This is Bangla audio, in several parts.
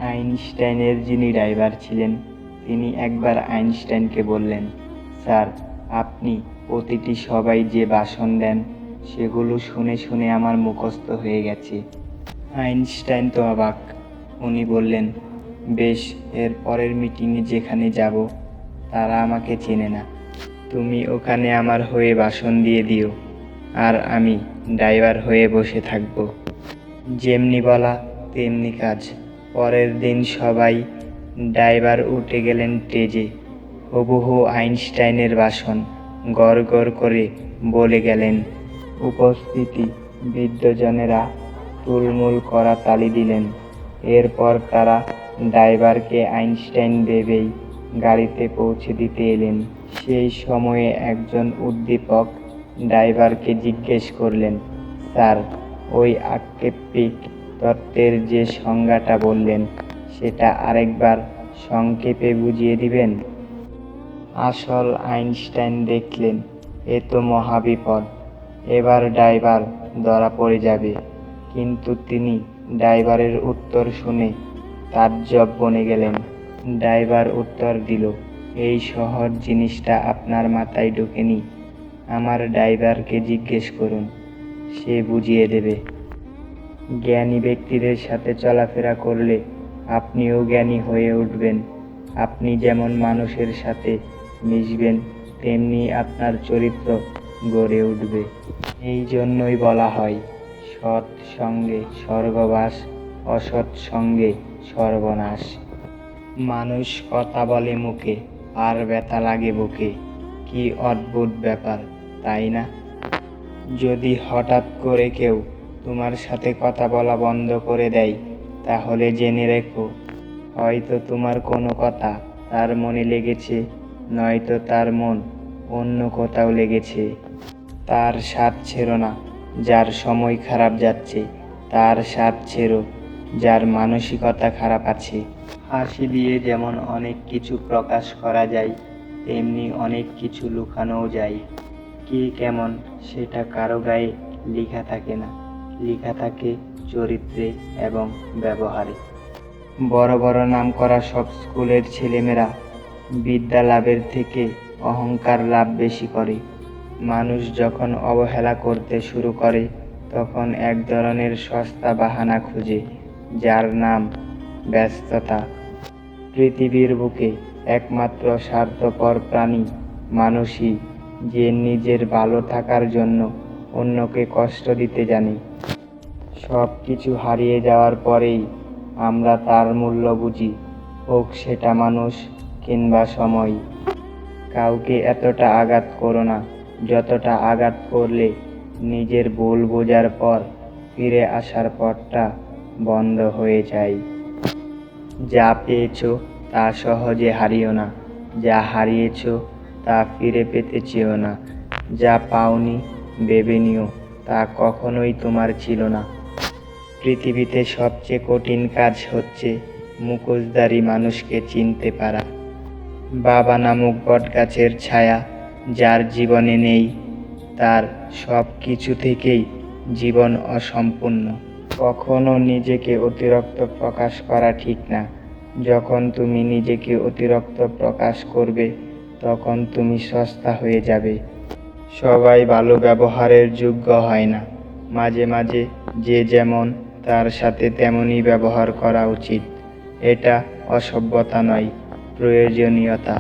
আইনস্টাইনের যিনি ড্রাইভার ছিলেন তিনি একবার আইনস্টাইনকে বললেন, স্যার, আপনি প্রতিটি সবাই যে ভাষণ দেন সেগুলো শুনে শুনে আমার মুখস্থ হয়ে গেছে। আইনস্টাইন তো অবাক। উনি বললেন, বেশ, এর পরের মিটিংয়ে যেখানে যাব তারা আমাকে চেনে না। তুমি ওখানে আমার হয়ে ভাষণ দিয়ে দিও, আর আমি ড্রাইভার হয়ে বসে থাকব। যেমনি বলা তেমনি কাজ। পরের দিন সবাই ড্রাইভার উঠে গেলেন স্টেজে। হুবহু আইনস্টাইনের ভাষণ গড় গড় করে বলে গেলেন। উপস্থিতি বৃদ্ধজনেরা তুলমুল করা তালি দিলেন। এরপর তারা ড্রাইভারকে আইনস্টাইন ভেবেই গাড়িতে পৌঁছে দিতে এলেন। সেই সময়ে একজন উদ্দীপক ড্রাইভারকে জিজ্ঞেস করলেন, স্যার, ওই আকস্মিক তত্ত্বের যে সংজ্ঞাটা বললেন সেটা আরেকবার সংক্ষেপে বুঝিয়ে দিবেন? আসল আইনস্টাইন দেখলেন এ তো মহাবিপদ, এবার ড্রাইভার ধরা পড়ে যাবে। কিন্তু তিনি ড্রাইভারের উত্তর শুনে তাজ্জব বনে গেলেন। ড্রাইভার উত্তর দিল, এই সহজ জিনিসটা আপনার মাথায় ঢোকেনি? আমার ড্রাইভারকে জিজ্ঞেস করুন, সে বুঝিয়ে দেবে। জ্ঞানী ব্যক্তিদের সাথে চলাফেরা করলে আপনিও জ্ঞানী হয়ে উঠবেন। আপনি যেমন মানুষের সাথে মিশবেন তেমনি আপনার চরিত্র গড়ে উঠবে। এই জন্যই বলা হয়, সৎ সঙ্গে স্বর্গবাস, অসৎ সঙ্গে সর্বনাশ। মানুষ কথা বলে মুখে আর ব্যথা লাগে বুকে। কি অদ্ভুত ব্যাপার, তাই না? যদি হঠাৎ করে কেউ তোমার সাথে কথা বলা বন্ধ করে দেয়, তাহলে জেনে রেখো, হয়তো তোমার কোনো কথা তার মনে লেগেছে, নয়তো তার মন অন্য কোথাও লেগেছে। তার স্বাদ ছেড়ো না যার সময় খারাপ যাচ্ছে, তার স্বাদ ছেড়ো যার মানসিকতা খারাপ আছে। হাসি দিয়ে যেমন অনেক কিছু প্রকাশ করা যায়, তেমনি অনেক কিছু লুকানোও যায়। কে কেমন সেটা কারো গায়ে লেখা থাকে না, লেখা থাকে চরিত্রে এবং ব্যবহারে। বড় বড় নামকরা সব স্কুলের ছেলেমেয়েরা বিদ্যা লাভের থেকে অহংকার লাভ বেশি করে। মানুষ যখন অবহেলা করতে শুরু করে তখন এক ধরনের সস্তা বাহানা খুঁজে, যার নাম ব্যস্ততা। পৃথিবীর বুকে একমাত্র স্বার্থপর প্রাণী মানুষই, যে নিজের ভালো থাকার জন্য অন্যকে কষ্ট দিতে জানে। সব কিছু হারিয়ে যাওয়ার পরেই আমরা তার মূল্য বুঝি, হোক সেটা মানুষ কিংবা সময়। কাউকে এতটা আঘাত করো না যতটা আঘাত করলে নিজের ভুল বোঝার পর ফিরে আসার পথটা বন্ধ হয়ে যায়। যা পেয়েছো তা সহজে হারিও না, যা হারিয়েছো তা ফিরে পেতে চেও না। যা পাওনি ভেবে নিও তা কখনোই তোমার ছিল না। পৃথিবীতে সবচেয়ে কঠিন কাজ হচ্ছে মুখোশধারী মানুষকে চিনতে পারা। বাবা নামক বটগাছের ছায়া যার জীবনে নেই, তার সব কিছু থেকেই জীবন অসম্পূর্ণ। কখনো নিজেকে অতিরিক্ত প্রকাশ করা ঠিক না। যখন তুমি নিজেকে অতিরিক্ত প্রকাশ করবে তখন তুমি সস্তা হয়ে যাবে। সবাই ভালো ব্যবহারের যোগ্য হয় না। মাঝে মাঝে যে যেমন তার সাথে তেমনই ব্যবহার করা উচিত। এটা অসভ্যতা নয়, প্রয়োজনীয়তা।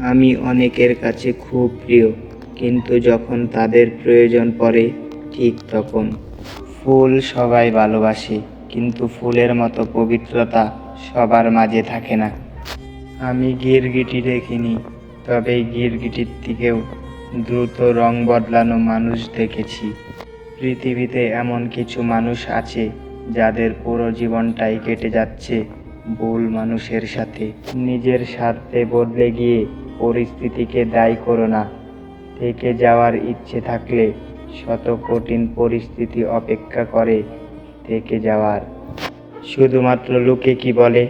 আমি অনেকের কাছে খুব প্রিয়, কিন্তু যখন তাদের প্রয়োজন পড়ে ঠিক তখন। ফুল সবাই ভালোবাসে, কিন্তু ফুলের মতো পবিত্রতা সবার মাঝে থাকে না। আমি গিরগিটি দেখিনি, তবে গিরগিটির থেকেও দ্রুত রং বদলানো মানুষ দেখেছি। পৃথিবীতে এমন কিছু মানুষ আছে যাদের পুরো জীবনটাই কেটে যাচ্ছে ভুল মানুষের সাথে। নিজের স্বার্থে বদলে গিয়ে পরিস্থিতিকে দায়ী করো না। থেকে যাওয়ার ইচ্ছে থাকলে শত কঠিন পরিস্থিতি অপেক্ষা করে থেকে যাওয়ার। শুধুমাত্র লোকে কি বলে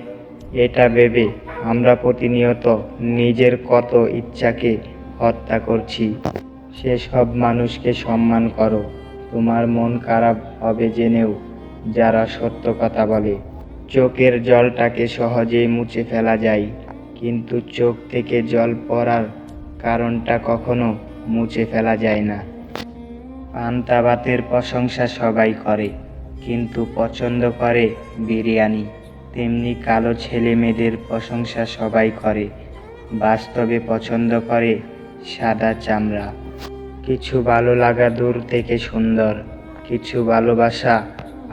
এটা ভেবে আমরা প্রতিনিয়ত নিজের কত ইচ্ছাকে হত্যা করছি। সেসব মানুষকে সম্মান করো। তোমার মন খারাপ হবে জেনেও যারা সত্য কথা বলে, চোখের জলটাকে সহজেই মুছে ফেলা যায়, কিন্তু চোখ থেকে জল পড়ার কারণটা কখনো মুছে ফেলা যায় না। পান্তা ভাতের প্রশংসা সবাই করে, কিন্তু পছন্দ করে বিরিয়ানি। তেমনি কালো ছেলে মেয়েদের প্রশংসা সবাই করে, বাস্তবে পছন্দ করে সাদা চামড়া। কিছু ভালো লাগা দূর থেকে সুন্দর, কিছু ভালোবাসা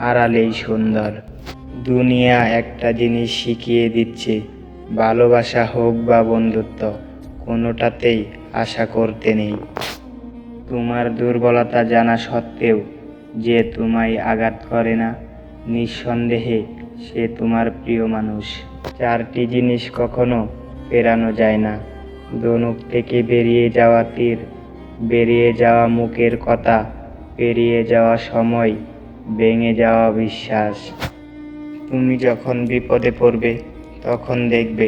আড়ালেই সুন্দর। দুনিয়া একটা জিনিস শিখিয়ে দিচ্ছে, ভালোবাসা হোক বা বন্ধুত্ব, কোনোটাতেই আশা করতে নেই। তোমার দুর্বলতা জানা সত্ত্বেও যে তোমায় আঘাত করে না, নিঃসন্দেহে সে তোমার প্রিয় মানুষ। 4টি জিনিস কখনো ফেরানো যায় না: ধনুক থেকে বেরিয়ে যাওয়া তীর, বেরিয়ে যাওয়া মুখের কথা, পেরিয়ে যাওয়া সময়, ভেঙে যাওয়া বিশ্বাস। তুমি যখন বিপদে পড়বে তখন দেখবে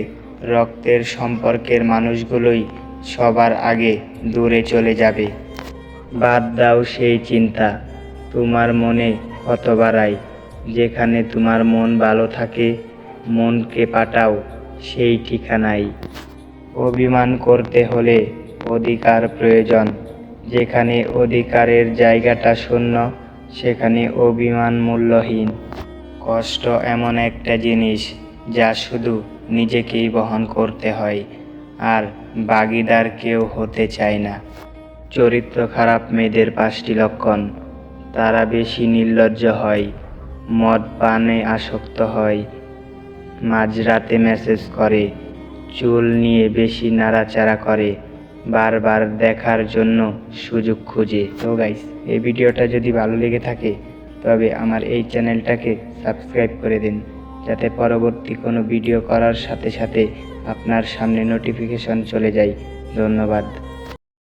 রক্তের সম্পর্কের মানুষগুলোই সবার আগে দূরে চলে যাবে। বাদ দাও সেই চিন্তা তোমার মনে ক্ষত বাড়ায়। যেখানে তোমার মন ভালো থাকে, মনকে পাঠাও সেই ঠিকানায়। অভিমান করতে হলে অধিকার প্রয়োজন, যেখানে অধিকারের জায়গাটা শূন্য সেখানে অভিমান মূল্যহীন। কষ্ট এমন একটা জিনিস যা শুধু নিজেকেই বহন করতে হয়, আর ভাগীদার কেউ হতে চায় না। চরিত্র খারাপ মেয়েদের 5টি লক্ষণ: তারা বেশি নির্লজ্জ হয়, মদ পানে আসক্ত হয়, মাঝরাতে মেসেজ করে, চুল নিয়ে বেশি নাড়াচাড়া করে, বারবার দেখার জন্য সুযোগ খুঁজে। তো গাইস, এই ভিডিওটা যদি ভালো লেগে থাকে তবে আমার এই চ্যানেলটাকে সাবস্ক্রাইব করে দিন, যাতে পরবর্তী কোনো ভিডিও করার সাথে সাথে আপনার সামনে নোটিফিকেশন চলে যায়। ধন্যবাদ।